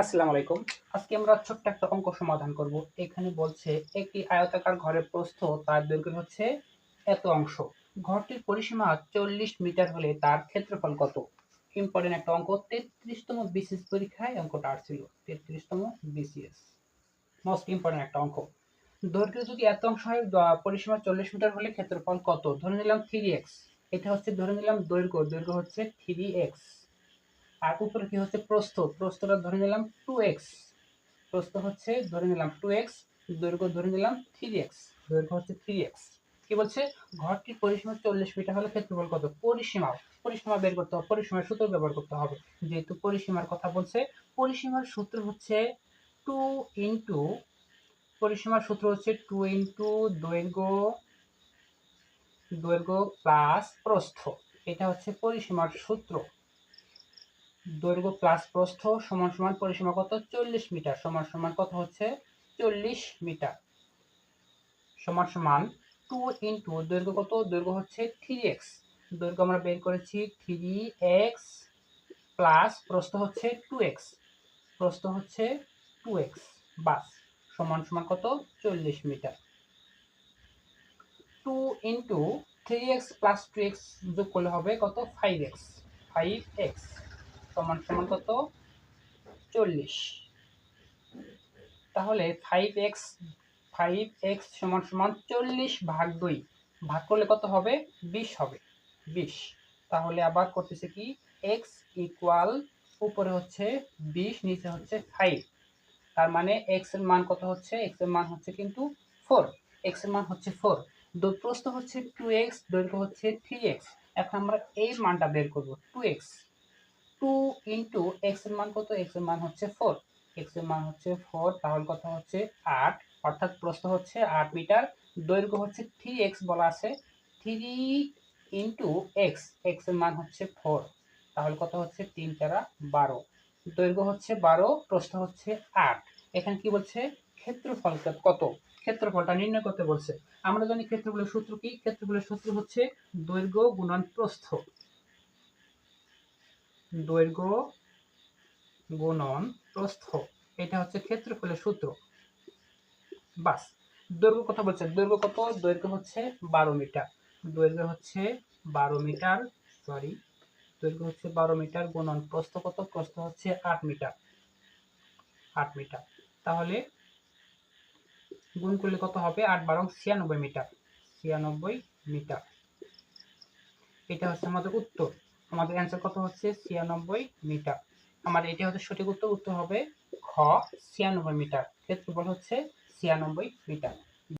আসসালামু আলাইকুম। আজকে আমরা ছোট্ট একটা অঙ্ক সমাধান করব। এখানে বলছে একটি আয়তাকার ঘরের প্রস্থ তার দৈর্ঘ্য হচ্ছে এত অংশ। ঘরটির পরিসীমা 40 মিটার হলে তার ক্ষেত্রফল কত? ইম্পর্টেন্ট একটা অঙ্ক। 33তম বিসিএস পরীক্ষায় অঙ্কটা আসছিল। 33তম বিসিএস। মোস্ট ইম্পর্টেন্ট একটা অঙ্ক। দৈর্ঘ্য যদি এত অংশ হয়, পরিসীমা 40 মিটার হলে ক্ষেত্রফল কত? ধরে নিলাম 3x। এটা হচ্ছে ধরে নিলাম দৈর্ঘ্য। দৈর্ঘ্য হচ্ছে 3x। আর উপরে কি হচ্ছে প্রস্থ, প্রস্থটা ধরে নিলাম 2x। প্রস্থ হচ্ছে ধরে নিলাম 2x, দৈর্ঘ্য ধরে নিলাম 3x। দৈর্ঘ্য হচ্ছে 3x। কি বলছে? ঘরটির পরিসীমা 40 মিটার হলে ক্ষেত্রফল কত? পরিসীমা পরিসীমা বের করতে হবে, পরিসীমার সূত্র ব্যবহার করতে হবে। যেহেতু পরিসীমার কথা বলছে, পরিসীমার সূত্র হচ্ছে 2 ইনটু, পরিসীমার সূত্র হচ্ছে 2 ইনটু দৈর্ঘ্য, দৈর্ঘ্য প্লাস প্রস্থ। এটা হচ্ছে পরিসীমার সূত্র। দৈর্ঘ্য প্লাস প্রস্থ সমান সমান পরিসীমা কত? 40 মিটার। সমান সমান কত হচ্ছে? 40 মিটার। সমান সমান 2 ইনটু দৈর্ঘ্য কত? দৈর্ঘ্য হচ্ছে 3x। দৈর্ঘ্য আমরা বের করেছি 3x প্লাস প্রস্থ হচ্ছে 2x। প্রস্থ হচ্ছে 2x। বাস। সমান সমান কত? 40 metre. 2 into 3x plus 2x যোগ করলে হবে কত? 5x। 5x সমান সমান কত? 40। তাহলে 5x সমান সমান 40 ভাগ 2 ভাগ করলে কত হবে? 20 হবে। 20। তাহলে আবার করতেছে কি, x ইকুয়াল উপরে হচ্ছে 20, নিচে হচ্ছে 5। তার মানে x এর মান কত হচ্ছে? x এর মান হচ্ছে কিন্তু 4। x এর মান হচ্ছে 4। প্রস্থ হচ্ছে 2x, দৈর্ঘ্য হচ্ছে 3x। এখন আমরা এই মানটা বের করব। 2x, 2 ইনটু x এর মান কত? x এর মান হচ্ছে 4। x এর মান হচ্ছে 4, তাহলে কত হচ্ছে? 8। অর্থাৎ প্রস্থ হচ্ছে 8 মিটার, দৈর্ঘ্য হচ্ছে 3x বলা আছে। 3 ইনটু x, x এর মান হচ্ছে 4, তাহলে কত হচ্ছে? 3 4 12। দৈর্ঘ্য হচ্ছে 12, প্রস্থ হচ্ছে 8। এখানে কি বলছে? ক্ষেত্রফল কত? ক্ষেত্রফলটা নির্ণয় করতে বলছে। আমরা জানি ক্ষেত্রফলের সূত্র কি? ক্ষেত্রফলের সূত্র হচ্ছে দৈর্ঘ্য গুণন প্রস্থ। দৈর্ঘ্য গুণন প্রস্থ, এটা হচ্ছে ক্ষেত্রফলের সূত্র। বাস। দৈর্ঘ্য কথা বলছে। দৈর্ঘ্য কত? দৈর্ঘ্য হচ্ছে 12 মিটার। দৈর্ঘ্য হচ্ছে 12 মিটার, সরি, দৈর্ঘ্য হচ্ছে 12 মিটার গুণন প্রস্থ কত? প্রস্থ হচ্ছে 8 মিটার। 8 মিটার। তাহলে গুণ করলে কত হবে? 8 12 96 মিটার। 96 মিটার। এটা হচ্ছে আমাদের উত্তর। আমাদের অ্যান্সার কত হচ্ছে? 96 মিটার। আমাদের এটা হচ্ছে সঠিক উত্তর। উত্তর হবে খ, 96 মিটার। ক্ষেত্রফল হচ্ছে 96 মিটার।